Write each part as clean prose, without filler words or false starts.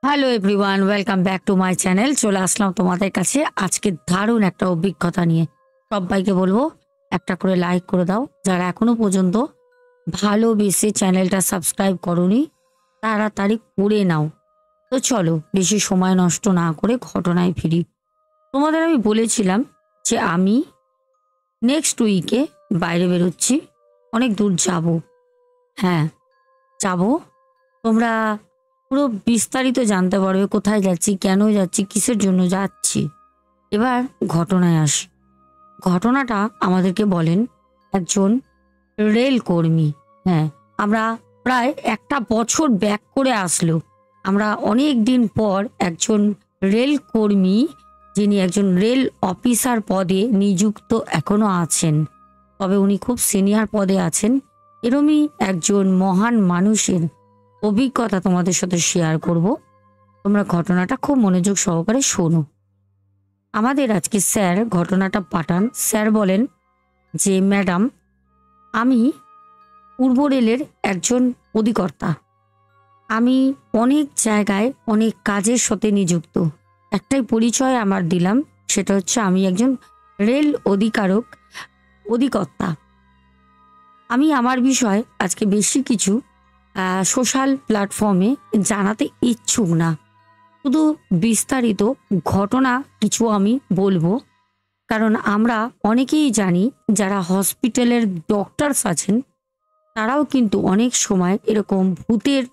Hello everyone, welcome back to my channel. চলে আসলাম তোমাদের কাছে আজকে দারুণ একটা অভিজ্ঞতা নিয়ে। সবাইকে বলবো একটা করে লাইক করে দাও। যারা এখনো পর্যন্ত ভালোবেসে চ্যানেলটা সাবস্ক্রাইব করোনি তাড়াতাড়ি করে নাও। তো চলো বেশি সময় নষ্ট না করে ঘটনায় ফিরি। তোমাদের আমি বলেছিলাম যে আমি নেক্সট উইকে বাইরে বেরোচ্ছি, অনেক দূর যাব। হ্যাঁ, যাব। তোমরা পুরো বিস্তারিত জানতে পারবে কোথায় যাচ্ছি, কেন যাচ্ছি, কিসের জন্য যাচ্ছি। এবার ঘটনায় আসি। ঘটনাটা আমাদেরকে বলেন একজন রেল কর্মী। হ্যাঁ, আমরা প্রায় একটা বছর ব্যাক করে আসলো আমরা অনেক দিন পর একজন রেল কর্মী, যিনি একজন রেল অফিসার পদে নিযুক্ত এখনো আছেন, তবে উনি খুব সিনিয়র পদে আছেন। এরমই একজন মহান মানুষের অভিজ্ঞতা তোমাদের সাথে শেয়ার করব। তোমরা ঘটনাটা খুব মনোযোগ সহকারে শোনো। আমাদের আজকে স্যার ঘটনাটা পাঠান। স্যার বলেন যে ম্যাডাম, আমি পূর্ব রেলের একজন অধিকর্তা। আমি অনেক জায়গায় অনেক কাজের সাথে নিযুক্ত। একটাই পরিচয় আমার দিলাম, সেটা হচ্ছে আমি একজন রেল অধিকর্তা। আমি আমার বিষয় আজকে বেশি কিছু সোশ্যাল প্ল্যাটফর্মে জানাতে ইচ্ছুক না। শুধু বিস্তারিত ঘটনা কিছু আমি বলবো, কারণ আমরা অনেকেই জানি যারা হসপিটালের ডক্টরস আছেন তারাও কিন্তু অনেক সময় এরকম ভূতের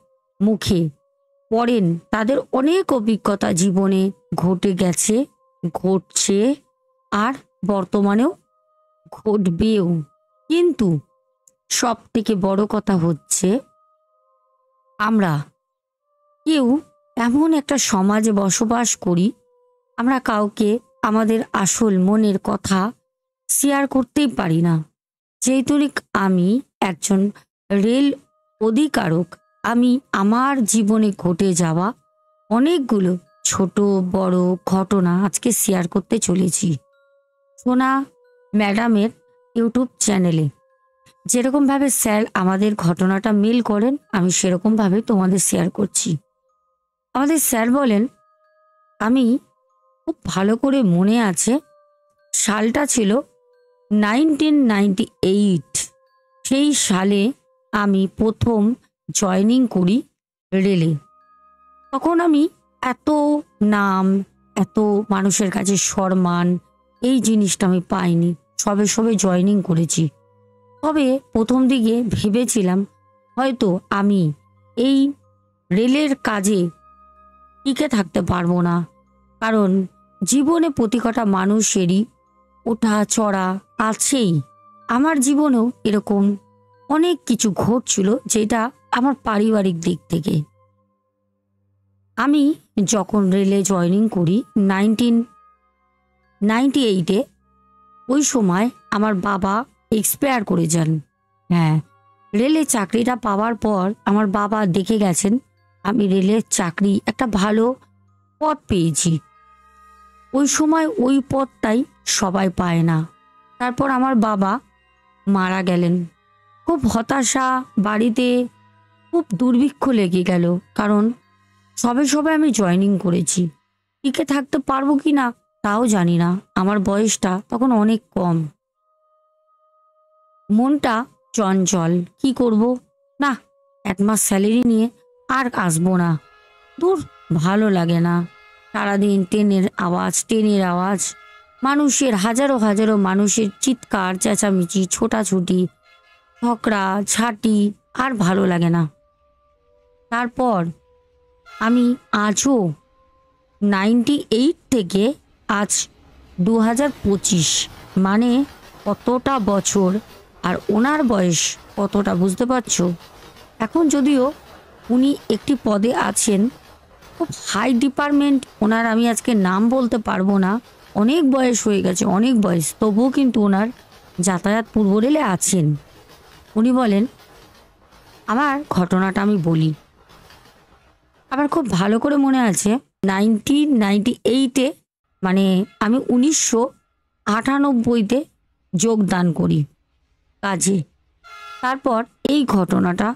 মুখে পড়েন। তাদের অনেক অভিজ্ঞতা জীবনে ঘটে গেছে, ঘটছে, আর বর্তমানেও ঘটবেও। কিন্তু সব থেকে বড় কথা হচ্ছে আমরা কেউ এমন একটা সমাজে বসবাস করি, আমরা কাউকে আমাদের আসল মনের কথা শেয়ার করতেই পারি না। যেহেতু আমি একজন রেল অধিকারক, আমি আমার জীবনে ঘটে যাওয়া অনেকগুলো ছোট বড় ঘটনা আজকে শেয়ার করতে চলেছি। সোনা ম্যাডামের ইউটিউব চ্যানেলে যেরকমভাবে স্যার আমাদের ঘটনাটা মেল করেন, আমি সেরকমভাবে তোমাদের শেয়ার করছি। আমাদের স্যার বলেন, আমি খুব ভালো করে মনে আছে, সালটা ছিল 1998। সেই সালে আমি প্রথম জয়েনিং করি রেলে। তখন আমি এত নাম, এত মানুষের কাছে সম্মান, এই জিনিসটা আমি পাইনি। সবে সবে জয়েনিং করেছি। তবে প্রথম দিকে ভেবেছিলাম হয়তো আমি এই রেলের কাজে টিকে থাকতে পারবো না, কারণ জীবনে প্রতি কটা মানুষেরই ওঠা চড়া আছেই। আমার জীবনেও এরকম অনেক কিছু ঘটছিল, যেটা আমার পারিবারিক দিক থেকে। আমি যখন রেলে জয়েনিং করি 1998-এ, ওই সময় আমার বাবা এক্সপায়ার করে যান। হ্যাঁ, রেলে চাকরিটা পাওয়ার পর আমার বাবা দেখে গেছেন আমি রেলের চাকরি একটা ভালো পদ পেয়েছি। ওই সময় ওই পদটাই সবাই পায় না। তারপর আমার বাবা মারা গেলেন। খুব হতাশা, বাড়িতে খুব দুর্ভিক্ষ লেগে গেল, কারণ সবে সবে আমি জয়েনিং করেছি। টিকে থাকতে পারবো কি না তাও জানি না। আমার বয়সটা তখন অনেক কম, মনটা চঞ্চল। কি করব? না, 1 মাস স্যালারি নিয়ে আর আসবো না। দূর, ভালো লাগে না। সারাদিন ট্রেনের আওয়াজ, মানুষের হাজারো হাজারো মানুষের চিৎকার চেঁচামেচি, ছোটাছুটি, ঝগড়া ঝাঁটি, আর ভালো লাগে না। তারপর আমি আজও 98 থেকে আজ 2025, মানে কতটা বছর, আর ওনার বয়স কতটা বুঝতে পারছো? এখন যদিও উনি একটি পদে আছেন, খুব হাই ডিপার্টমেন্ট ওনার, আমি আজকে নাম বলতে পারবো না, অনেক বয়স হয়ে গেছে, অনেক বয়স, তবুও কিন্তু ওনার যাতায়াত পূর্ব রেলে আছেন। উনি বলেন, আমার ঘটনাটা আমি বলি। আমার খুব ভালো করে মনে আছে 1998-এ, মানে আমি 1998-তে যোগদান করি কাজে। তারপর এই ঘটনাটা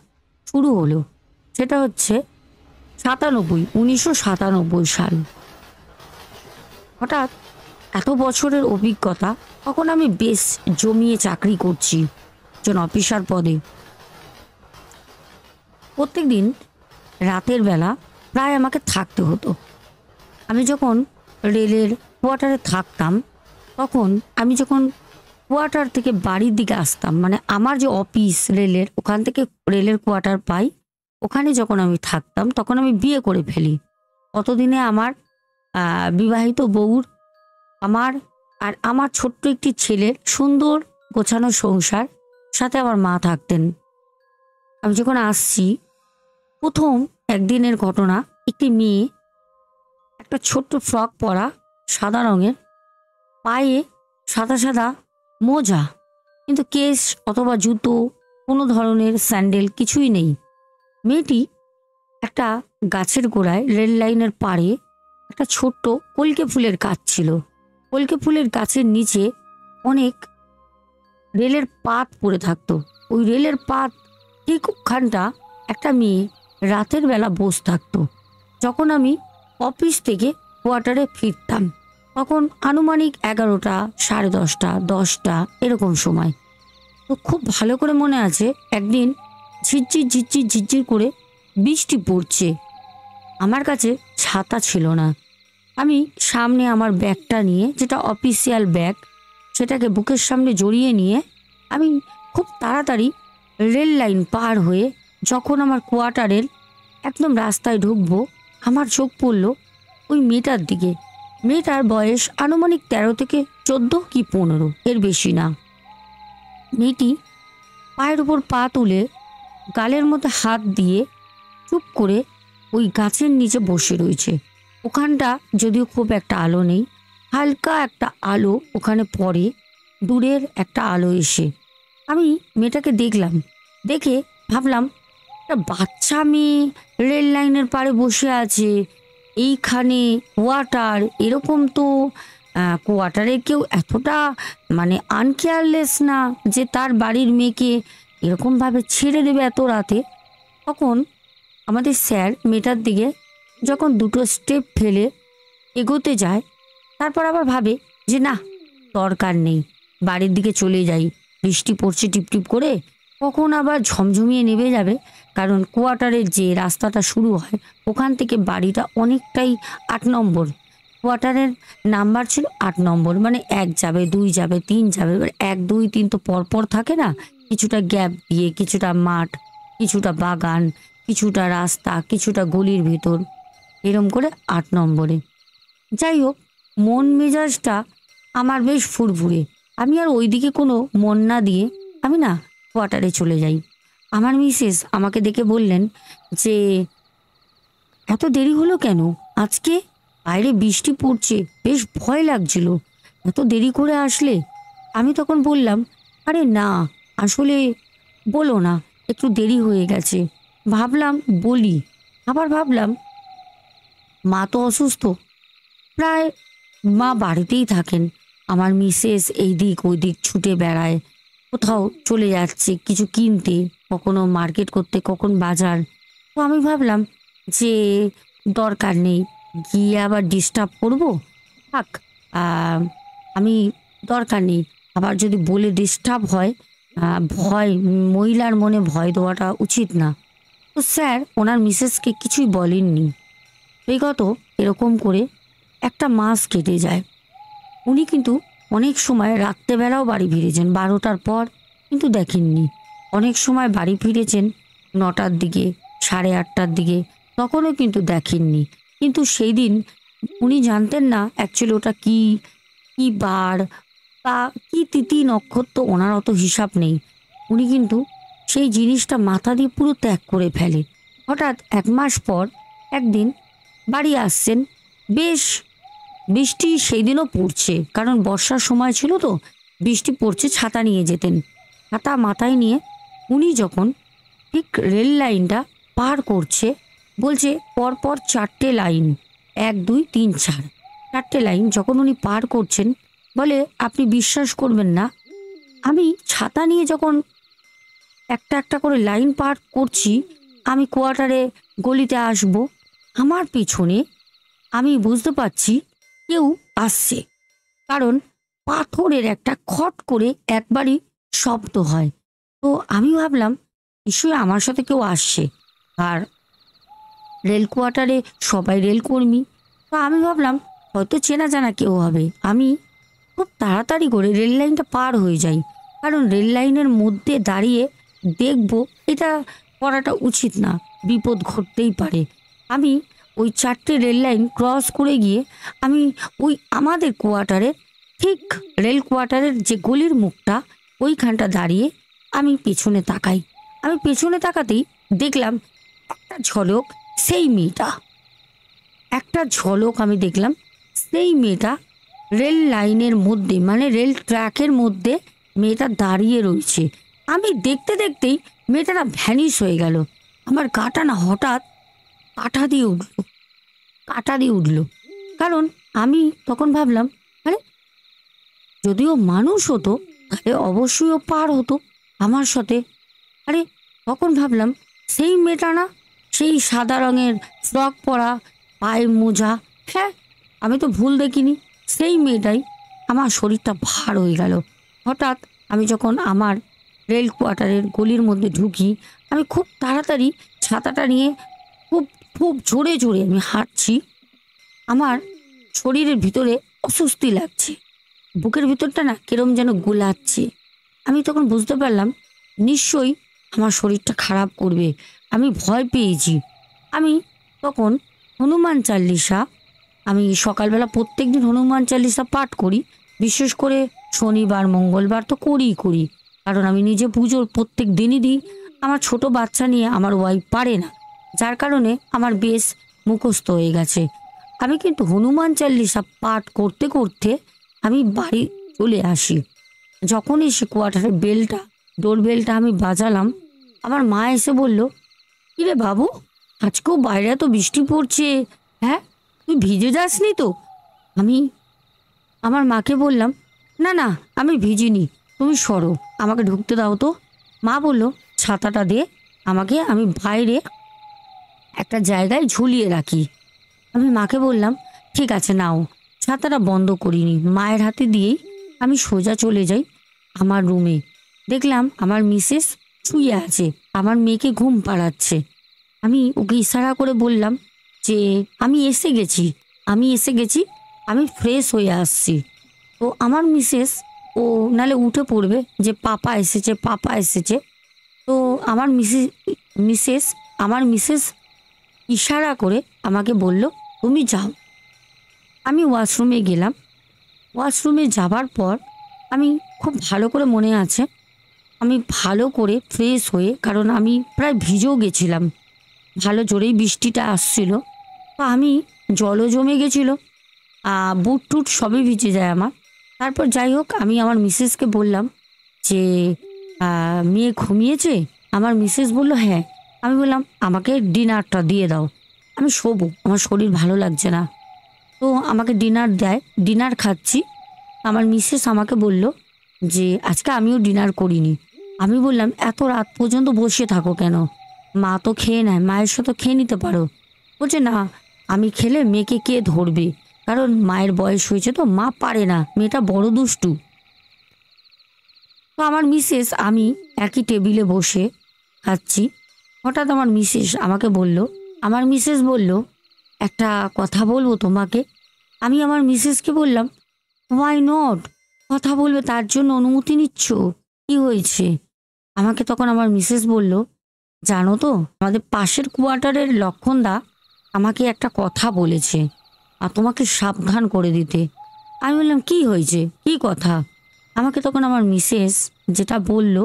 শুরু হলো। সেটা হচ্ছে 1997 সাল। হঠাৎ এত বছরের অভিজ্ঞতা, তখন আমি বেশ জমিয়ে চাকরি করছি একজন অফিসার পদে। প্রত্যেকদিন রাতের বেলা প্রায় আমাকে থাকতে হতো। আমি যখন রেলের কোয়ার্টারে থাকতাম, তখন আমি যখন কোয়ার্টার থেকে বাড়ির দিকে আসতাম, মানে আমার যে অফিস রেলের, ওখান থেকে রেলের কোয়ার্টার পাই, ওখানে যখন আমি থাকতাম তখন আমি বিয়ে করে ফেলি। অতদিনে আমার বিবাহিত বউর, আমার আর আমার ছোট্ট একটি ছেলের সুন্দর গোছানো সংসার, সাথে আমার মা থাকতেন। আমি যখন আসছি, প্রথম একদিনের ঘটনা, একটি মেয়ে একটা ছোট্ট ফ্রক পরা, সাদা রঙের, পায়ে সাদা সাদা মোজা, কিন্তু কেস অথবা জুতো, কোনো ধরনের স্যান্ডেল কিছুই নেই। মেয়েটি একটা গাছের গোড়ায় রেল লাইনের পাড়ে একটা ছোট্ট কলকে ফুলের গাছ ছিল। কলকে ফুলের গাছের নিচে অনেক রেলের পাত পড়ে থাকতো। ওই রেলের পাত ঠিক ওখানটা একটা মেয়ে রাতের বেলা বসে থাকতো। যখন আমি অফিস থেকে কোয়ার্টারে ফিরতাম, তখন আনুমানিক 11টা, 10:30, 10টা এরকম সময়। তো খুব ভালো করে মনে আছে, একদিন ঝিরঝির ঝিরঝির ঝিরঝির করে বৃষ্টি পড়ছে। আমার কাছে ছাতা ছিল না। আমি সামনে আমার ব্যাগটা নিয়ে, যেটা অফিসিয়াল ব্যাগ, সেটাকে বুকের সামনে জড়িয়ে নিয়ে আমি খুব তাড়াতাড়ি রেল লাইন পার হয়ে যখন আমার কোয়ার্টারের একদম রাস্তায় ঢুকবো, আমার চোখ পড়ল ওই মেয়েটার দিকে। মেয়েটার বয়স আনুমানিক 13 থেকে 14 কি 15, এর বেশি না। মেয়েটি পায়ের উপর পা তুলে গালের মধ্যে হাত দিয়ে চুপ করে ওই গাছের নিচে বসে রয়েছে। ওখানটা যদিও খুব একটা আলো নেই, হালকা একটা আলো ওখানে পড়ে, দূরের একটা আলো এসে। আমি মেয়েটাকে দেখলাম, দেখে ভাবলাম একটা বাচ্চা মেয়ে রেল লাইনের পাড়ে বসে আছে, এইখানে কোয়ার্টার, এরকম তো কোয়ার্টারে কেউ এতটা মানে আনকেয়ারলেস না যে তার বাড়ির মেয়েকে এরকমভাবে ছেড়ে দেবে এত রাতে। তখন আমাদের স্যার মেয়েটার দিকে যখন দুটো স্টেপ ফেলে এগোতে যায়, তারপর আবার ভাবে যে না, দরকার নেই, বাড়ির দিকে চলে যাই, বৃষ্টি পড়ছে টিপটিপ করে, কখন আবার ঝমঝমিয়ে নেমে যাবে। কারণ কোয়ার্টারের যে রাস্তাটা শুরু হয়, ওখান থেকে বাড়িটা অনেকটাই 8 নম্বর। কোয়ার্টারের নাম্বার ছিল 8 নম্বর, মানে 1 যাবে, 2 যাবে, 3 যাবে। এবার 1, 2, 3 তো পরপর থাকে না, কিছুটা গ্যাপ দিয়ে, কিছুটা মাঠ, কিছুটা বাগান, কিছুটা রাস্তা, কিছুটা গলির ভিতর, এরম করে 8 নম্বরে। যাই হোক, মন মেজাজটা আমার বেশ ফুরফুরে। আমি আর ওইদিকে কোনো মন না দিয়ে আমি না কোয়ার্টারে চলে যাই। আমার মিসেস আমাকে দেখে বললেন যে, এত দেরি হলো কেন আজকে? বাইরে বৃষ্টি পড়ছে, বেশ ভয় লাগছিল, এত দেরি করে আসলে? আমি তখন বললাম, আরে না, আসলে বলো না, একটু দেরি হয়ে গেছে। ভাবলাম বলি, আবার ভাবলাম মা তো অসুস্থ, প্রায় মা বাড়িতেই থাকেন, আমার মিসেস এই দিক ওই দিক ছুটে বেড়ায়, কোথাও চলে যাচ্ছে কিছু কিনতে, কখনো মার্কেট করতে, কখন বাজার। তো আমি ভাবলাম যে দরকার নেই, গিয়ে আবার ডিস্টার্ব করব, থাক, আহ, আমি, দরকার নেই, আবার যদি বলে ডিস্টার্ব হয়, ভয়, মহিলার মনে ভয় দেওয়াটা উচিত না। তো স্যার ওনার মিসেসকে কিছুই বলেননি। বিগত এরকম করে একটা মাস কেটে যায়। উনি কিন্তু অনেক সময় রাত্রেবেলাও বাড়ি ফিরেছেন 12টার পর, কিন্তু দেখেননি। অনেক সময় বাড়ি ফিরেছেন 9টার দিকে, 8:30টার দিকে, তখনও কিন্তু দেখেননি। কিন্তু সেই দিন উনি জানতেন না অ্যাকচুয়ালি ওটা কি কি বার বা কি তিথি নক্ষত্র, ওনার অত হিসাব নেই। উনি কিন্তু সেই জিনিসটা মাথা দিয়ে পুরো ত্যাগ করে ফেলে। হঠাৎ 1 মাস পর একদিন বাড়ি আসছেন, বেশ বৃষ্টি সেই দিনও পড়ছে, কারণ বর্ষার সময় ছিল তো, বৃষ্টি পড়ছে, ছাতা নিয়ে যেতেন। ছাতা মাথায় নিয়ে উনি যখন ঠিক রেল লাইনটা পার করছে, বলছে পরপর 4টে লাইন, 1, 2, 3, 4, 4টে লাইন যখন উনি পার করছেন, বলে আপনি বিশ্বাস করবেন না, আমি ছাতা নিয়ে যখন একটা একটা করে লাইন পার করছি, আমি কোয়ার্টারে গলিতে আসব, আমার পেছনে আমি বুঝতে পারছি কেউ আসছে, কারণ পাথরের একটা খট করে একবারই শব্দ হয়। তো আমি ভাবলাম নিশ্চয়ই আমার সাথে কেউ আসছে। আর রেল কোয়ার্টারে সবাই রেলকর্মী। তো আমি ভাবলাম হয়তো চেনা জানা কেউ হবে। আমি খুব তাড়াতাড়ি করে রেল লাইনটা পার হয়ে যাই, কারণ রেল লাইনের মধ্যে দাঁড়িয়ে দেখব এটা করাটা উচিত না, বিপদ ঘটতেই পারে। আমি ওই 4টে রেল লাইন ক্রস করে গিয়ে আমি ওই আমাদের কোয়ার্টারের ঠিক রেল কোয়ার্টারের যে গলির মুখটা ওইখানটা দাঁড়িয়ে আমি পেছনে তাকাই। আমি পেছনে তাকাতেই দেখলাম একটা ঝলক, সেই মেয়েটা, একটা ঝলক আমি দেখলাম সেই মেয়েটা রেল লাইনের মধ্যে, মানে রেল ট্র্যাকের মধ্যে মেয়েটা দাঁড়িয়ে রয়েছে। আমি দেখতে দেখতেই মেয়েটা না ভ্যানিশ হয়ে গেল। আমার গাটা না হঠাৎ কাঁটা দিয়ে উঠলো, কাঁটা দিয়ে উঠলো। কারণ আমি তখন ভাবলাম, আরে যদিও মানুষ হতো তাহলে অবশ্যই ও পার হতো আমার সাথে। আরে তখন ভাবলাম সেই মেয়েটা না, সেই সাদা রঙের ফ্রক পরা, পায়ে মোজা, হ্যাঁ আমি তো ভুল দেখিনি, সেই মেয়েটাই। আমার শরীরটা ভার হয়ে গেল। হঠাৎ আমি যখন আমার রেল কোয়ার্টারের গলির মধ্যে ঢুকি, আমি খুব তাড়াতাড়ি ছাতাটা নিয়ে খুব খুব জোরে জোরে আমি হাঁটছি। আমার শরীরের ভিতরে অস্বস্তি লাগছে, বুকের ভিতরটা না কিরম যেন গোলাচ্ছে। আমি তখন বুঝতে পারলাম নিশ্চয়ই আমার শরীরটা খারাপ করবে। আমি ভয় পেয়েছি। আমি তখন হনুমান চাল্লিশা, আমি সকালবেলা প্রত্যেক দিন হনুমান চাল্লিশা পাঠ করি। বিশেষ করে শনিবার মঙ্গলবার তো করিই করি, কারণ আমি নিজে পুজো প্রত্যেক দিনই দিই। আমার ছোট বাচ্চা নিয়ে আমার ওয়াইফ পারে না, যার কারণে আমার বেশ মুখস্থ হয়ে গেছে। আমি কিন্তু হনুমান চাল্লিশা পাঠ করতে করতে আমি বাড়ি চলে আসি। যখন এসে কোয়ার্টারের বেলটা, ডোর বেলটা আমি বাজালাম, আমার মা এসে বলল, কিরে বাবু, আজকেও বাইরে এত বৃষ্টি পড়ছে, হ্যাঁ তুই ভিজে যাসনি তো? আমি আমার মাকে বললাম, না না আমি ভিজিনি, তুমি সরো, আমাকে ঢুকতে দাও তো। মা বলল, ছাতাটা দে আমাকে, আমি বাইরে একটা জায়গায় ঝুলিয়ে রাখি। আমি মাকে বললাম, ঠিক আছে নাও। ছাতাটা বন্ধ করিনি, মায়ের হাতে দিয়েই আমি সোজা চলে যাই আমার রুমে। দেখলাম আমার মিসেস শুয়ে আছে, আমার মেয়েকে ঘুম পাড়াচ্ছে। আমি ওকে ইশারা করে বললাম যে আমি এসে গেছি, আমি এসে গেছি, আমি ফ্রেশ হয়ে আসছি। তো আমার মিসেস, ও নালে উঠে পড়বে যে পাপা এসেছে, পাপা এসেছে। তো আমার মিসেস আমার মিসেস ইশারা করে আমাকে বলল, তুমি যাও। আমি ওয়াশরুমে গেলাম। ওয়াশরুমে যাবার পর আমি খুব ভালো করে মনে আছে, আমি ভালো করে ফ্রেশ হয়ে, কারণ আমি প্রায় ভিজেও গেছিলাম, ভালো জোরেই বৃষ্টিটা আসছিল। তো আমি জলও জমে গেছিলো, বুট টুট সবই ভিজে যায় আমার। তারপর যাই হোক, আমি আমার মিসেসকে বললাম যে মেয়ে ঘুমিয়েছে? আমার মিসেস বলল হ্যাঁ। আমি বললাম আমাকে ডিনারটা দিয়ে দাও, আমি শোবো, আমার শরীর ভালো লাগছে না। তো আমাকে ডিনার দেয়, ডিনার খাচ্ছি। আমার মিসেস আমাকে বলল যে আজকে আমিও ডিনার করিনি। আমি বললাম এত রাত পর্যন্ত বসে থাকো কেন? মা তো খেয়ে নেয়, মায়ের সাথে খেয়ে নিতে পারো। বলছে না, আমি খেলে মেয়েকে কে ধরবে, কারণ মায়ের বয়স হয়েছে তো, মা পারে না, মেয়েটা বড় দুষ্টু। তো আমার মিসেস, আমি একই টেবিলে বসে খাচ্ছি। হঠাৎ আমার মিসেস আমাকে বলল, আমার মিসেস বলল, একটা কথা বলবো তোমাকে। আমি আমার মিসেসকে বললাম, হোয়াই নট, কথা বলবে তার জন্য অনুমতি নিচ্ছ? কি হয়েছে? আমাকে তখন আমার মিসেস বলল, জানো তো আমাদের পাশের কোয়ার্টারের লক্ষণদা আমাকে একটা কথা বলেছে, আর তোমাকে সাবধান করে দিতে। আমি বললাম কি হয়েছে, কি কথা? আমাকে তখন আমার মিসেস যেটা বলল,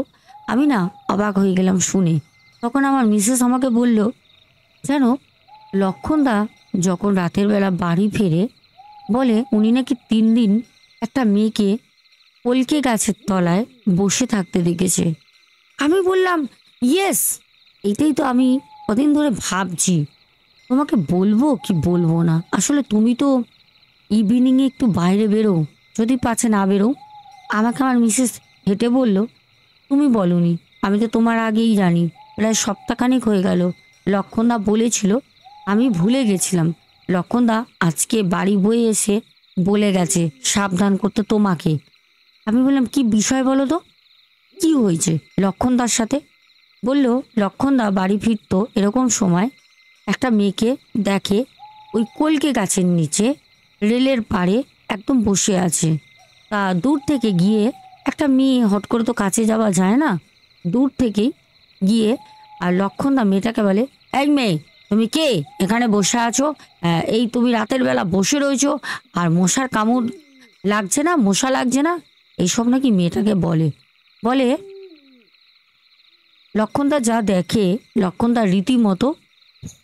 আমি না অবাক হয়ে গেলাম শুনে। তখন আমার মিসেস আমাকে বলল, জানো লক্ষণদা যখন রাতের বেলা বাড়ি ফেরে, বলে উনি নাকি 3 দিন একটা মেয়েকে কলকে গাছের তলায় বসে থাকতে দেখেছে। আমি বললাম, ইয়েস, এইটাই তো আমি কদিন ধরে ভাবছি, তোমাকে বলবো কি বলবো না। আসলে তুমি তো ইভিনিংয়ে একটু বাইরে বেরো, যদি পাছে না বেরো। আমাকে আমার মিসেস হেঁটে বলল, তুমি বলনি, আমি তো তোমার আগেই জানি, প্রায় সপ্তাহখানেক হয়ে গেল লক্ষণদা বলেছিল আমি ভুলে গেছিলাম। লক্ষণদা আজকে বাড়ি বয়ে এসে বলে গেছে সাবধান করতে তোমাকে। আমি বললাম, কি বিষয় বলো তো, কি হয়েছে লক্ষণদার সাথে? বলল, লক্ষণদা বাড়ি ফিরতো এরকম সময় একটা মেয়েকে দেখে ওই কলকে গাছের নিচে রেলের পাড়ে একদম বসে আছে। তা দূর থেকে গিয়ে একটা মেয়ে, হট করে তো কাছে যাওয়া যায় না, দূর থেকেই গিয়ে আর লক্ষণদা মেয়েটাকে বলে, এই মেয়ে, তুমি কে, এখানে বসে আছো? এই তুমি রাতের বেলা বসে রয়েছো আর মশার কামড় লাগছে না, মশা লাগছে না? এইসব নাকি মেয়েটাকে বলে। বলে লক্ষণদা যা দেখে, লক্ষণদার রীতিমতো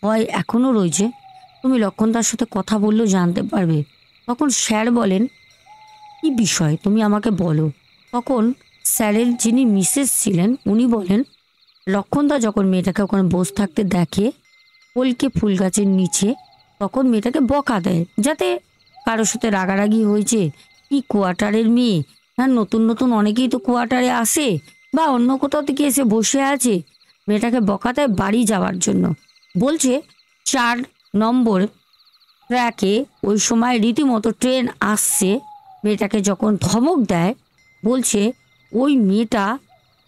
ভয় এখনো রয়েছে। তুমি লক্ষণদার সাথে কথা বললেও জানতে পারবে। তখন স্যার বলেন, কি বিষয় তুমি আমাকে বলো। তখন স্যারের যিনি মিসেস ছিলেন উনি বলেন, লক্ষণদা যখন মেয়েটাকে ওখানে বসে থাকতে দেখে কলকে ফুল গাছের নিচে, তখন মেয়েটাকে বকা দেয়, যাতে কারোর সাথে রাগারাগি হয়েছে, কি কোয়ার্টারের মেয়ে, হ্যাঁ নতুন নতুন অনেকেই তো কোয়ার্টারে আসে বা অন্য কোথাও থেকে এসে বসে আছে, মেয়েটাকে বকা দেয় বাড়ি যাওয়ার জন্য। বলছে 4 নম্বর ট্র্যাকে ওই সময় রীতিমতো ট্রেন আসছে। মেয়েটাকে যখন ধমক দেয়, বলছে ওই মেয়েটা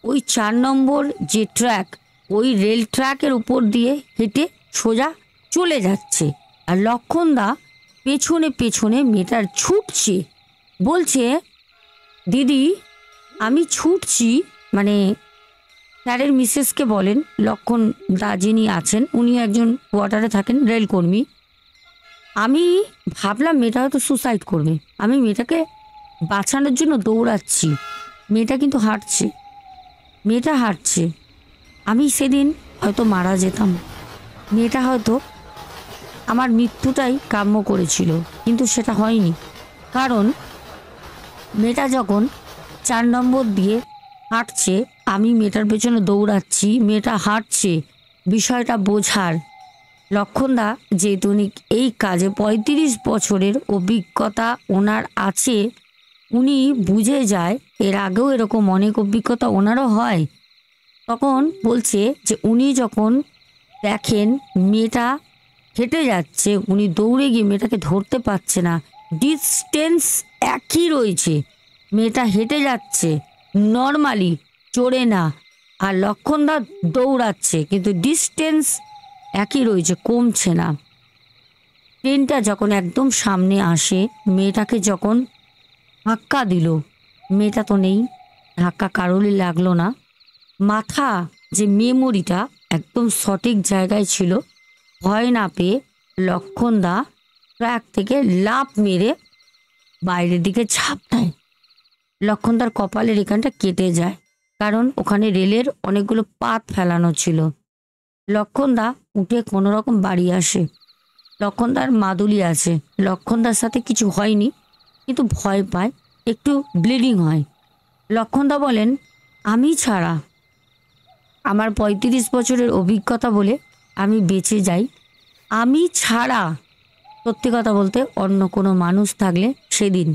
ওই 4 নম্বর যে ট্র্যাক, ওই রেল ট্র্যাকের উপর দিয়ে হেঁটে সোজা চলে যাচ্ছে। আর লক্ষণদা পেছনে পেছনে মেয়েটার ছুটছে। বলছে, দিদি আমি ছুটছি, মানে স্যারের মিসেসকে বলেন, লক্ষণ দা যিনি আছেন উনি একজন কোয়ার্টারে থাকেন, রেলকর্মী। আমি ভাবলাম মেয়েটা হয়তো সুসাইড করবে, আমি মেয়েটাকে বাঁচানোর জন্য দৌড়াচ্ছি। মেয়েটা কিন্তু হাঁটছে, মেয়েটা হাঁটছে। আমি সেদিন হয়তো মারা যেতাম, মেয়েটা হয়তো আমার মৃত্যুটাই কাম্য করেছিল, কিন্তু সেটা হয়নি। কারণ মেয়েটা যখন 4 নম্বর দিয়ে হাঁটছে, আমি মেয়েটার পেছনে দৌড়াচ্ছি, মেয়েটা হাঁটছে, বিষয়টা বোঝার লক্ষণদা যেহেতু উনি এই কাজে 35 বছরের অভিজ্ঞতা ওনার আছে, উনি বুঝে যায়, এর আগেও এরকম অনেক অভিজ্ঞতা ওনারও হয়। তখন বলছে যে উনি যখন দেখেন মেয়েটা হেঁটে যাচ্ছে, উনি দৌড়ে গিয়ে মেয়েটাকে ধরতে পারছে না, ডিস্টেন্স একই রয়েছে, মেয়েটা হেঁটে যাচ্ছে নর্মালি, চড়ে না, আর লক্ষণদা দৌড়াচ্ছে, কিন্তু ডিস্টেন্স একই রয়েছে, কমছে না। ট্রেনটা যখন একদম সামনে আসে, মেয়েটাকে যখন ধাক্কা দিল, মেয়েটা তো নেই, ধাক্কা কারোরই লাগলো না। মাথা যে মেমোরিটা একদম সঠিক জায়গায় ছিল, ভয় না পেয়ে লক্ষণদা ট্র্যাক থেকে লাফ মেরে বাইরের দিকে ঝাঁপ দেয়। লক্ষণদার কপালের এখানটা কেটে যায়, কারণ ওখানে রেলের অনেকগুলো পাত ফেলানো ছিল। লক্ষণদা উঠে কোনো রকম বাড়ি আসে। লক্ষণদার মাদুলি আছে, লক্ষণদার সাথে কিছু হয়নি, কিন্তু ভয় পায়, একটু ব্লিডিং হয়। লক্ষণদা বলেন, আমি ছাড়া, আমার 35 বছরের অভিজ্ঞতা বলে আমি বেঁচে যাই, আমি ছাড়া সত্যি কথা বলতে অন্য কোনো মানুষ থাকলে সেদিন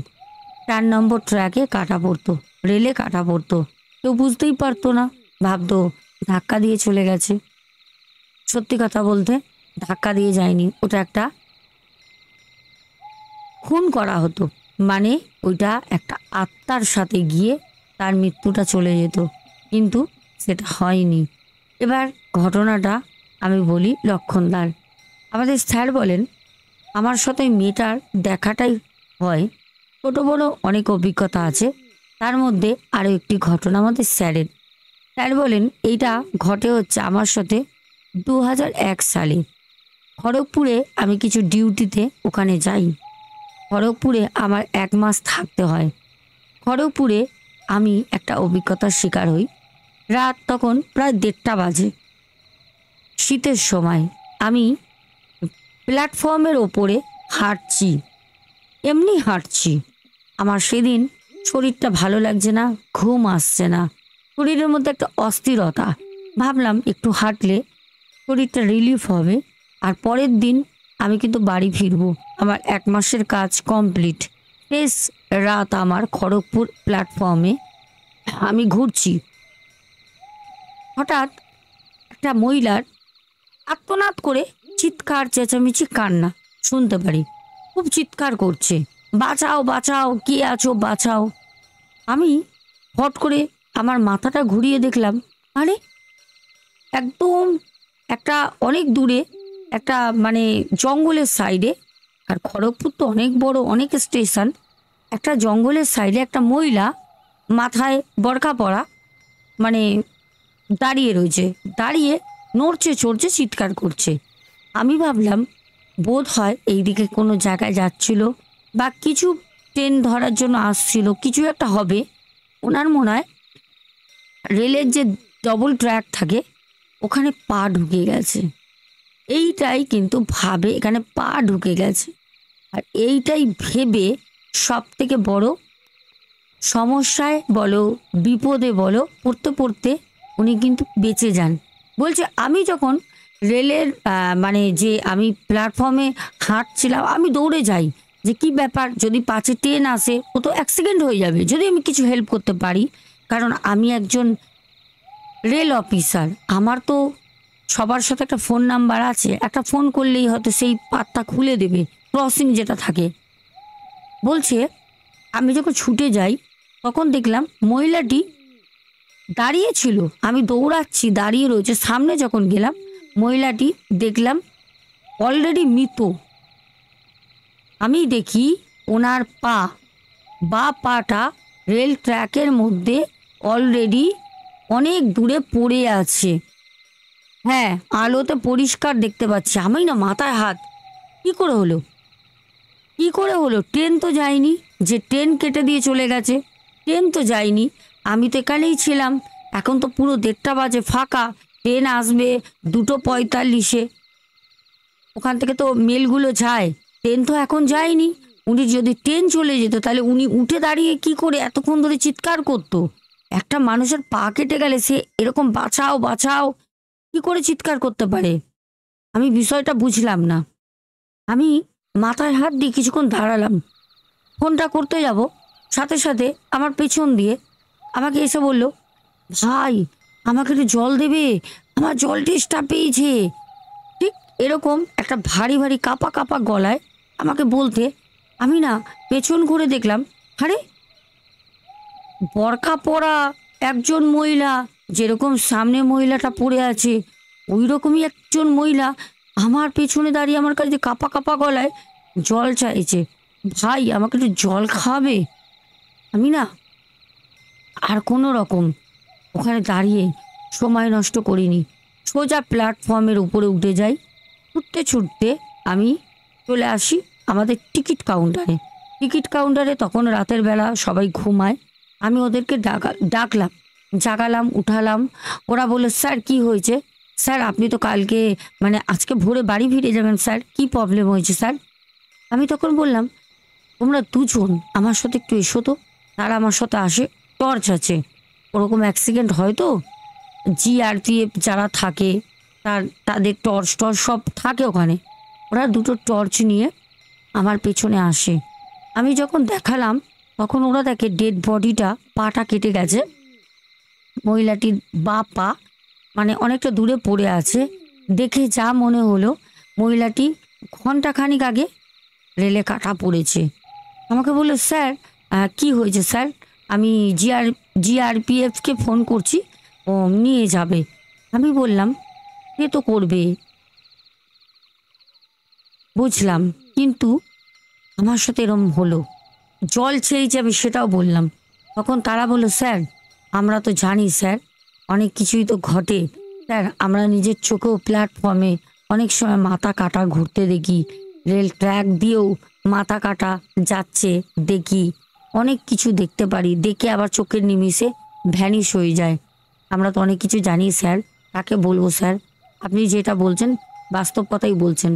4 নম্বর ট্র্যাকে কাটা পড়তো, রেলে কাটা পড়তো, কেউ বুঝতেই পারতো না, ভাবতো ধাক্কা দিয়ে চলে গেছে। সত্যি কথা বলতে ধাক্কা দিয়ে যায়নি, ওটা একটা খুন করা হতো, মানে ওইটা একটা আত্মার সাথে গিয়ে তার মৃত্যুটা চলে যেত, কিন্তু সেটা হয়নি। এবার ঘটনাটা আমি বলি লক্ষণদার। আমাদের স্যার বলেন, আমার সাথে ওই মেয়েটার দেখাটাই হয়, ছোটো বড় অনেক অভিজ্ঞতা আছে, তার মধ্যে আরও একটি ঘটনা আমাদের স্যারের। স্যার বলেন, এইটা ঘটে হচ্ছে আমার সাথে 2001 সালে। খড়গপুরে আমি কিছু ডিউটিতে ওখানে যাই। খড়গপুরে আমার 1 মাস থাকতে হয়। খড়গপুরে আমি একটা অভিজ্ঞতার শিকার হই। রাত তখন প্রায় 1:30 বাজে, শীতের সময়। আমি প্ল্যাটফর্মের ওপরে হাঁটছি, এমনি হাঁটছি। আমার সেদিন শরীরটা ভালো লাগছে না, ঘুম আসছে না, শরীরের মধ্যে একটা অস্থিরতা। ভাবলাম একটু হাঁটলে শরীরটা রিলিফ হবে, আর পরের দিন আমি কিন্তু বাড়ি ফিরবো, আমার 1 মাসের কাজ কমপ্লিট। শেষ রাত আমার খড়গপুর প্ল্যাটফর্মে আমি ঘুরছি। হঠাৎ একটা মহিলার আর্তনাদ করে চিৎকার চেঁচামেচি কান্না শুনতে পারি, খুব চিৎকার করছে, বাঁচাও বাঁচাও, কে আছো বাঁচাও। আমি হট করে আমার মাথাটা ঘুরিয়ে দেখলাম, আরে একদম একটা অনেক দূরে একটা মানে জঙ্গলের সাইডে, আর খড়গপুর তো অনেক বড়, অনেক স্টেশন, একটা জঙ্গলের সাইডে একটা মহিলা মাথায় বরকা পরা মানে দাঁড়িয়ে রয়েছে, দাঁড়িয়ে নড়ছে চড়ছে চিৎকার করছে। আমি ভাবলাম বোধ হয় এইদিকে কোনো জায়গায় যাচ্ছিল বা কিছু ট্রেন ধরার জন্য আসছিল, কিছু একটা হবে। ওনার মনে হয় রেলের যে ডবল ট্র্যাক থাকে ওখানে পা ঢুকে গেছে, এইটাই কিন্তু ভাবে এখানে পা ঢুকে গেছে। আর এইটাই ভেবে সব থেকে বড় সমস্যায় বলো বিপদে বলো পড়তে পড়তে উনি কিন্তু বেঁচে যান। বলছে আমি যখন রেলের মানে যে আমি প্ল্যাটফর্মে হাঁটছিলাম, আমি দৌড়ে যাই যে কি ব্যাপার, যদি পাছে ট্রেন আসে ও তো অ্যাক্সিডেন্ট হয়ে যাবে, যদি আমি কিছু হেল্প করতে পারি, কারণ আমি একজন রেল অফিসার, আমার তো সবার সাথে একটা ফোন নাম্বার আছে, একটা ফোন করলেই হয়তো সেই পাতটা খুলে দেবে, ক্রসিং যেটা থাকে। বলছে আমি যখন ছুটে যাই তখন দেখলাম মহিলাটি দাঁড়িয়ে ছিল, আমি দৌড়াচ্ছি দাঁড়িয়ে রয়েছে, সামনে যখন গেলাম মহিলাটি দেখলাম অলরেডি মৃত। আমি দেখি ওনার পা বা পাটা রেল ট্র্যাকের মধ্যে অলরেডি অনেক দূরে পড়ে আছে। হ্যাঁ, আলোতে পরিষ্কার দেখতে পাচ্ছি। আমি না মাথায় হাত, কি করে হলো, কি করে হলো, ট্রেন তো যায়নি, যে ট্রেন কেটে দিয়ে চলে গেছে, ট্রেন তো যায়নি, আমি তো এখানেই ছিলাম, এখন তো পুরো 1:30 বাজে ফাঁকা, ট্রেন আসবে 2:45-এ, ওখান থেকে তো মেলগুলো যায়, ট্রেন তো এখন যায়নি। উনি যদি ট্রেন চলে যেত তাহলে উনি উঠে দাঁড়িয়ে কি করে এতক্ষণ ধরে চিৎকার করতো? একটা মানুষের পা কেটে গেলে সে এরকম বাঁচাও বাঁচাও কি করে চিৎকার করতে পারে? আমি বিষয়টা বুঝলাম না। আমি মাথায় হাত দিয়ে কিছুক্ষণ দাঁড়ালাম, ফোনটা করতে যাব, সাথে সাথে আমার পেছন দিয়ে আমাকে এসে বলল, ভাই আমাকে একটু জল দেবে, আমার জল তেষ্টা পেয়েছে। ঠিক এরকম একটা ভারী ভারী কাঁপা কাঁপা গলায় আমাকে বলতে, আমি না পেছন ঘুরে দেখলাম, আরে বরকা পরা একজন মহিলা, যেরকম সামনে মহিলাটা পড়ে আছে ওই রকমই একজন মহিলা আমার পেছনে দাঁড়িয়ে আমার কাছে কাঁপা কাঁপা গলায় জল চাইছে। ভাই আমাকে একটু জল খাওয়াবে? আমি না আর কোনো রকম ওখানে দাঁড়িয়ে সময় নষ্ট করিনি, সোজা প্ল্যাটফর্মের উপরে উঠে যাই। ছুটতে ছুটতে আমি চলে আসি আমাদের টিকিট কাউন্টারে। টিকিট কাউন্টারে তখন রাতের বেলা সবাই ঘুমায়। আমি ওদেরকে ডাকলাম, জাগালাম, উঠালাম। ওরা বললো, স্যার কি হয়েছে? স্যার আপনি তো কালকে মানে আজকে ভোরে বাড়ি ফিরে যাবেন স্যার, কি প্রবলেম হয়েছে স্যার? আমি তখন বললাম, তোমরা দুজন আমার সাথে একটু এসো তো। তারা আমার সাথে আসে, টর্চ আছে, ওরকম অ্যাক্সিডেন্ট হয় তো, জিআরপিএফ যারা থাকে তাদের টর্চ টর্চ সব থাকে ওখানে। ওরা দুটো টর্চ নিয়ে আমার পেছনে আসে। আমি যখন দেখালাম তখন ওরা দেখে ডেড বডিটা, পাটা কেটে গেছে, মহিলাটির বা পা মানে অনেকটা দূরে পড়ে আছে। দেখে যা মনে হলো মহিলাটি ঘন্টাখানিক আগে রেলে কাটা পড়েছে। আমাকে বললো, স্যার কি হয়েছে স্যার? আমি জিআরপিএফকে ফোন করছি, ও নিয়ে যাবে। আমি বললাম, সে তো করবে বুঝলাম, কিন্তু আমার সাথে এরম হলো, জল ছেড়েছে আমি সেটাও বললাম। তখন তারা বললো, স্যার আমরা তো জানি স্যার, অনেক কিছুই তো ঘটে স্যার, আমরা নিজের চোখেও প্ল্যাটফর্মে অনেক সময় মাথা কাটা ঘুরতে দেখি, রেল ট্র্যাক দিয়েও মাথা কাটা যাচ্ছে দেখি, অনেক কিছু দেখতে পারি, দেখে আবার চোখের নিমিষে ভ্যানিশ হয়ে যায়। আমরা তো অনেক কিছু জানি স্যার, তাকে বলবো স্যার, আপনি যেটা বলছেন বাস্তব কথাই বলছেন।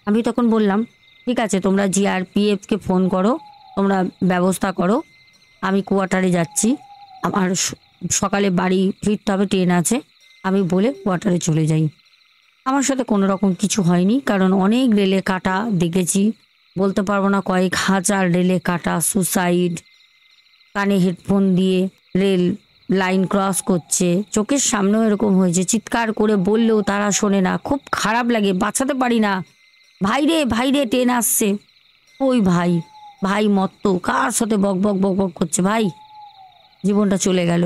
আমি তখন বললাম, ঠিক আছে তোমরা জিআরপিএফকে ফোন করো, তোমরা ব্যবস্থা করো, আমি কোয়ার্টারে যাচ্ছি, আমার সকালে বাড়ি ফিরতে হবে, ট্রেন আছে। আমি বলে কোয়ার্টারে চলে যাই। আমার সাথে কোনো রকম কিছু হয়নি, কারণ অনেক রেলে কাটা দেখেছি, বলতে পারবো না কয়েক হাজার রেলে কাটা সুসাইড, কানে হেডফোন দিয়ে রেল লাইন ক্রস করছে, চোখের সামনেও এরকম হয়েছে, চিৎকার করে বললেও তারা শোনে না, খুব খারাপ লাগে, বাঁচাতে পারি না। ভাই রে ট্রেন আসছে। ওই ভাই মত্ত কার সাথে বক বক বক বক করছে, ভাই জীবনটা চলে গেল।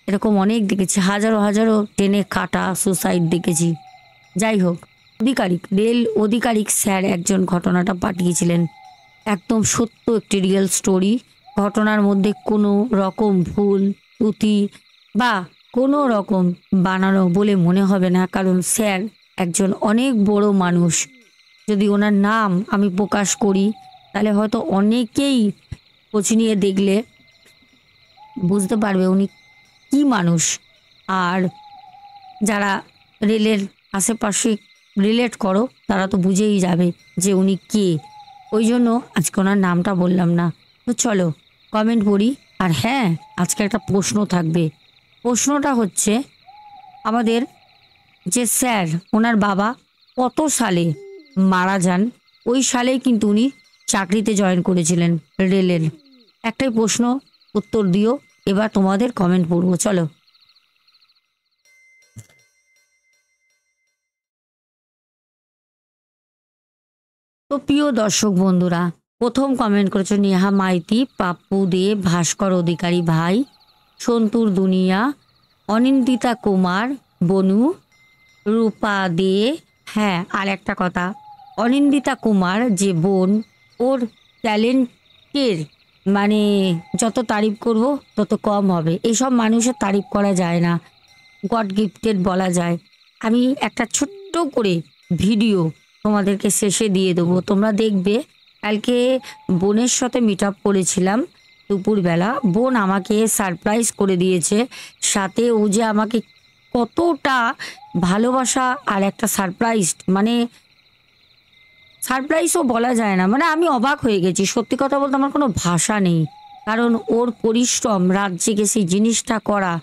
এরকম অনেক দেখেছি, হাজারো হাজারো ট্রেনে কাটা সুসাইড দেখেছি। যাই হোক, রেল আধিকারিক স্যার একজন ঘটনাটা পাঠিয়েছিলেন, একদম সত্য একটি রিয়েল স্টোরি। ঘটনার মধ্যে কোনো রকম ভুল ত্রুটি বা কোনো রকম বানানো বলে মনে হবে না, কারণ স্যার একজন অনেক বড় মানুষ। যদি ওনার নাম আমি প্রকাশ করি তাহলে হয়তো অনেকেই খোঁজ নিয়ে দেখলে বুঝতে পারবে উনি কি মানুষ। আর যারা রেলের আশেপাশে রিলেট করো তারা তো বুঝেই যাবে যে উনি কে। ওই জন্য আজকে ওনার নামটা বললাম না। তো চলো কমেন্ট পড়ি। আর হ্যাঁ, আজকে একটা প্রশ্ন থাকবে। প্রশ্নটা হচ্ছে, আমাদের যে স্যার, ওনার বাবা কত সালে মারা যান? ওই সালেই কিন্তু উনি চাকরিতে জয়েন করেছিলেন রেলের। একটাই প্রশ্ন, উত্তর দিও। এবার তোমাদের কমেন্ট পড়বো, চলো। তো প্রিয় দর্শক বন্ধুরা, প্রথম কমেন্ট করেছো নেহা মাইতি, পাপ্পু দে, ভাস্কর অধিকারী ভাই, সন্তুর দুনিয়া, অনিন্দিতা কুমার, বনু, রূপা দে। হ্যাঁ, আর একটা কথা, অনিন্দিতা কুমার যে বোন, ওর ট্যালেন্টের মানে যত তারিফ করব তত কম হবে। এইসব মানুষের তারিফ করা যায় না, গড গিফটেড বলা যায়। আমি একটা ছোট্ট করে ভিডিও তোমাদেরকে শেষে দিয়ে দেবো, তোমরা দেখবে। কালকে বোনের সাথে মিট আপ করেছিলাম দুপুরবেলা, বোন আমাকে সারপ্রাইজ করে দিয়েছে। সাথে ও যে আমাকে কতটা ভালোবাসা, আর একটা সারপ্রাইজ, মানে সারপ্রাইজও বলা যায় না, মানে আমি অবাক হয়ে গেছি। সত্যি কথা বলতে আমার কোনো ভাষা নেই, কারণ ওর পরিশ্রম, রাত জেগে সেই জিনিসটা করা,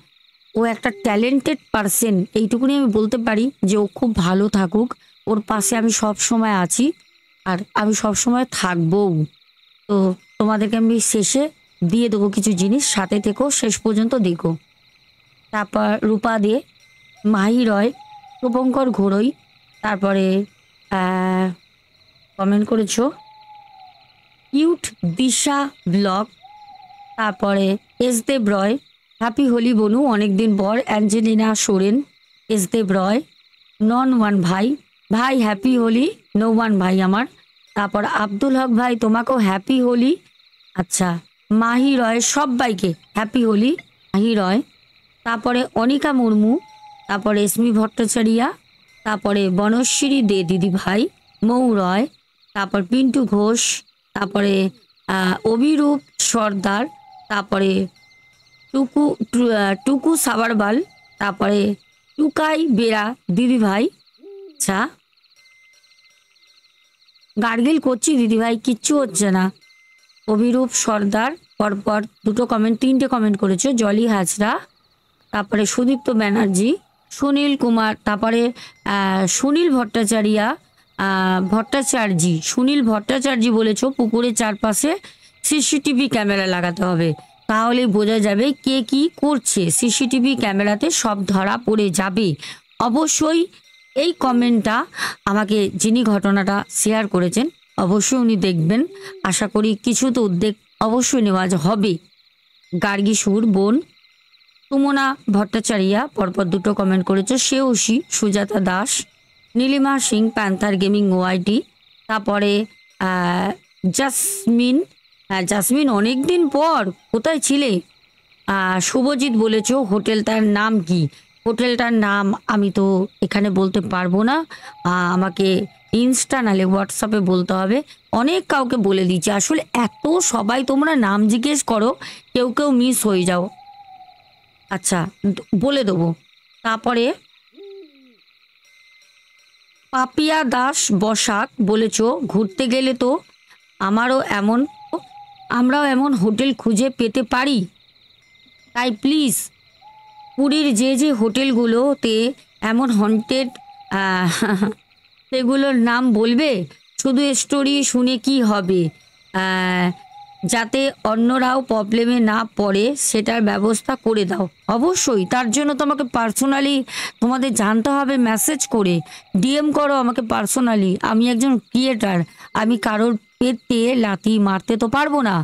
ও একটা ট্যালেন্টেড পারসন, এইটুকুনি আমি বলতে পারি। যে ও খুব ভালো থাকুক, ওর পাশে আমি সব সময় আছি, আর আমি সব সময় থাকবও। তো তোমাদেরকে আমি শেষে দিয়ে দেবো কিছু জিনিস, সাথে থেকেও শেষ পর্যন্ত দেখো। তারপর রূপা দে, মাহি রয়, শুভঙ্কর ঘোড়ই, তারপরে কমেন্ট করেছো কিউট দিশা ব্লগ, তারপরে এস দেব রয়, হ্যাপি হোলি বনু অনেকদিন পর, অ্যাঞ্জেলিনা সোরেন, এস দেব রয়, নন ওয়ান ভাই, ভাই হ্যাপি হোলি, নো ওয়ান ভাই আমার। তারপর আব্দুল হক ভাই, তোমাকেও হ্যাপি হোলি। আচ্ছা, মাহি রয়, সবাইকে হ্যাপি হোলি মাহি রয়। তারপরে অনিকা মুর্মু, তারপরে এসমি ভট্টাচার্যা, তারপরে বনশ্রী দে দিদি ভাই, মৌ রয়, তারপর পিন্টু ঘোষ, তারপরে অভিরূপ সর্দার, তারপরে টুকু সাবারবাল, তারপরে টুকাই বেরা দিদি ভাই। আচ্ছা, গার্গিল করছি দিদি ভাই, কিচ্ছু হচ্ছে না। অভিরূপ সর্দার, পরপর তিনটে কমেন্ট করেছো। জলি হাজরা, তারপরে সুদীপ্ত ব্যানার্জি, সুনীল কুমার, তারপরে সুনীল সুনীল ভট্টাচার্যি বলেছো পুকুরের চারপাশে সিসিটিভি ক্যামেরা লাগাতে হবে, তাহলেই বোঝা যাবে কে কি করছে। সিসিটিভি ক্যামেরাতে সব ধরা পড়ে যাবে। অবশ্যই এই কমেন্টটা আমাকে যিনি ঘটনাটা শেয়ার করেছেন, অবশ্যই উনি দেখবেন। আশা করি কিছু তো উদ্যোগ অবশ্যই নেওয়া হবে। গার্গী সুর বোন, সুমনা ভট্টাচার্যা, পরপর দুটো কমেন্ট করেছে। শেউসি Sujata Das, Nilima Singh, Panther Gaming YT, তারপরে জাসমিন। জাসমিন অনেক দিন পর, কোথায় ছিলে? শুভজিৎ বলেছ হোটেলটার নাম কি? হোটেলটার নাম আমি তো এখানে বলতে পারবো না, আমাকে ইনস্টা নালে হোয়াটসঅ্যাপে বলতে হবে। অনেক কাউকে বলে দিচ্ছি, আসলে এত সবাই তোমরা নাম জিজ্ঞেস করো, কেউ কেউ মিস হয়ে যাও। আচ্ছা, বলে দেবো। তারপরে পাপিয়া দাস বসাক বলেছ ঘুরতে গেলে তো আমরাও এমন হোটেল খুঁজে পেতে পারি, তাই প্লিজ পুরীর যে হোটেলগুলোতে এমন হন্টেড সেগুলোর নাম বলবে। শুধু স্টোরি শুনে কি হবে, যাতে অন্যরাও প্রবলেমে না পড়ে সেটার ব্যবস্থা করে দাও। অবশ্যই তার জন্য তোমাকে পার্সোনালি তোমাদের জানতে হবে, মেসেজ করে ডিএম করো আমাকে পার্সোনালি। আমি একজন ক্রিয়েটার, আমি কারোর পেতে লাথি মারতে তো পারবো না।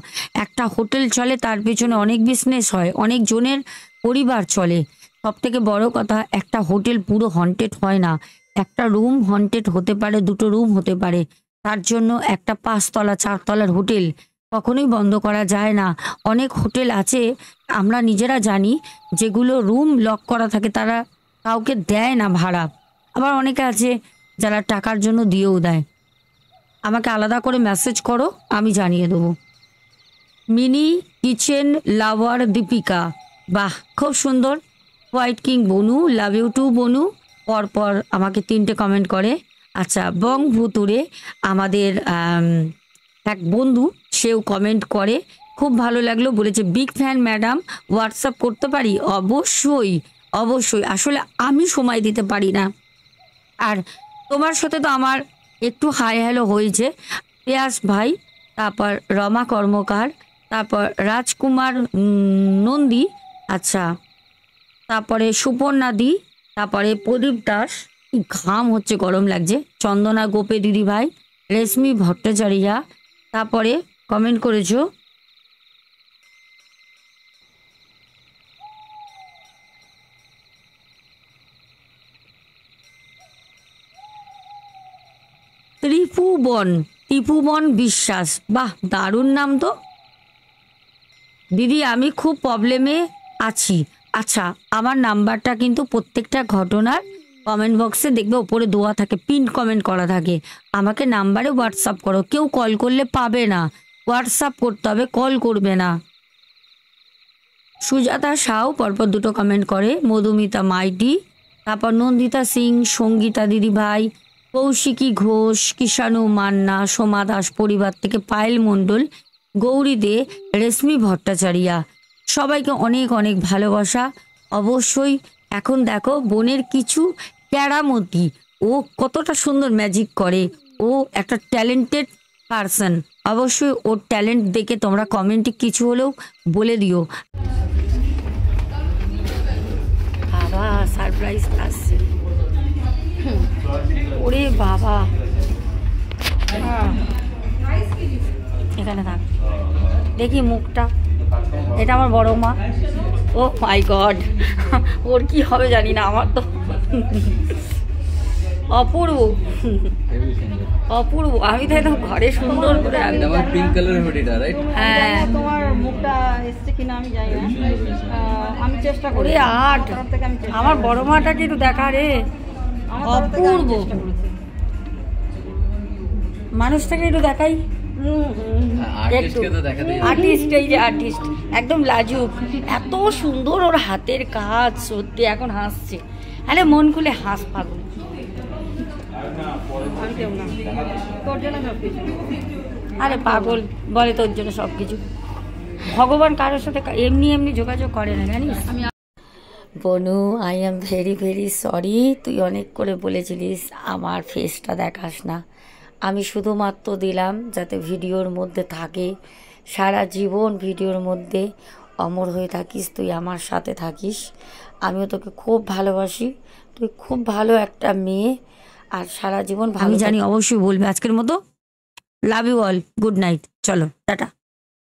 একটা হোটেল চলে, তার পেছনে অনেক বিজনেস হয়, অনেক জনের পরিবার চলে। সব থেকে বড় কথা, একটা হোটেল পুরো হন্টেড হয় না, একটা রুম হন্টেড হতে পারে, দুটো রুম হতে পারে। তার জন্য একটা 5 তলা 4 তলার হোটেল কখনোই বন্ধ করা যায় না। অনেক হোটেল আছে আমরা নিজেরা জানি যেগুলো রুম লক করা থাকে, তারা কাউকে দেয় না ভাড়া। আবার অনেকে আছে যারা টাকার জন্য দিয়েও দেয়। আমাকে আলাদা করে মেসেজ করো, আমি জানিয়ে দেবো। মিনি কিচেন লাভার দীপিকা, বাহ খুব সুন্দর। হোয়াইট কিং বনু, লাভ ইউ টু বনু, পরপর আমাকে 3টে কমেন্ট করে। আচ্ছা, বং ভুতুরে আমাদের এক বন্ধু, সেও কমেন্ট করে, খুব ভালো লাগলো, বলেছে বিগ ফ্যান ম্যাডাম, হোয়াটসঅ্যাপ করতে পারি? অবশ্যই অবশ্যই, আসলে আমি সময় দিতে পারি না। আর তোমার সাথে তো আমার একটু হাই হ্যালো হয়েছে। পেয়াস ভাই, তারপর রমা কর্মকার, তারপর রাজকুমার নন্দী, আচ্ছা, তারপরে সুপর্ণাদি, তারপরে প্রদীপ দাস, কি ঘাম হচ্ছে, গরম লাগছে, চন্দনা গোপে দিদি ভাই, রেশমি ভট্টাচার্যা, তারপরে কমেন্ট করেছো ত্রিপুবন বিশ্বাস, বাহ দারুণ নাম তো। দিদি আমি খুব প্রবলেমে আছি। আচ্ছা, আমার নাম্বারটা কিন্তু প্রত্যেকটা ঘটনার কমেন্ট বক্সে দেখবে ওপরে দেওয়া থাকে, পিন কমেন্ট করা থাকে। আমাকে নাম্বারে হোয়াটসঅ্যাপ করো, কেউ কল করলে পাবে না, হোয়াটসঅ্যাপ করতে হবে, কল করবে না। সুজাতা সাউ পরপর 2টো কমেন্ট করে। মধুমিতা মাইটি, তারপর নন্দিতা সিং, সঙ্গীতা দিদি ভাই, কৌশিকী ঘোষ, কিষাণু মান্না, সোমা দাস পরিবার থেকে পায়েল মণ্ডল, গৌরী দে, রেশমি ভট্টাচার্যা, সবাইকে অনেক অনেক ভালোবাসা। অবশ্যই এখন দেখো বোনের কিছু ক্যারামতি, ও কতটা সুন্দর ম্যাজিক করে, ও একটা ট্যালেন্টেড পারসন। অবশ্যই ওর ট্যালেন্ট দেখে তোমরা কমেন্টে কিছু হলেও বলে দিও। বাবা সারপ্রাইজ আসছে, ওরে বাবা, এখানে থাক, দেখি মুখটা, এটা আমার বড় মা। ও মাই গড, ওর কি হবে জানি না, আমার তো অপূর্ব অপূর্ব। আমি তো একদম ঘরে সুন্দর করে হ্যাঁ, তোমার মুখটা এসছে কিনা আমি জানি না, আমি চেষ্টা করি। আট আমার বড় মাটা কিন্তু দেখা রে, অপূর্ব মানুষটাকে একটু দেখাই। আর্টিস্ট, এই যে আর্টিস্ট, একদম লাজুক, এত সুন্দর ওর হাতের কাজ, সত্যি এখন হাসছে। আরে মন খুলে হাস পাগল। আরে পাগল বলে তোর জন্য সবকিছু, ভগবান কারোর সাথে এমনি এমনি যোগাযোগ করে না জানিস। বনু, I am very very sorry, তুই অনেক করে বলেছিলিস আমার ফেসটা দেখাস না, আমি শুধুমাত্র দিলাম যাতে ভিডিওর মধ্যে থাকে, সারা জীবন ভিডিওর মধ্যে অমর হয়ে থাকিস, তুই আমার সাথে থাকিস। আমিও তোকে খুব ভালোবাসি, তুই খুব ভালো একটা মেয়ে, আর সারা জীবন ভালো। আমি জানি অবশ্যই বলবে। আজকের মতো love you all, good night, চলো টাটা।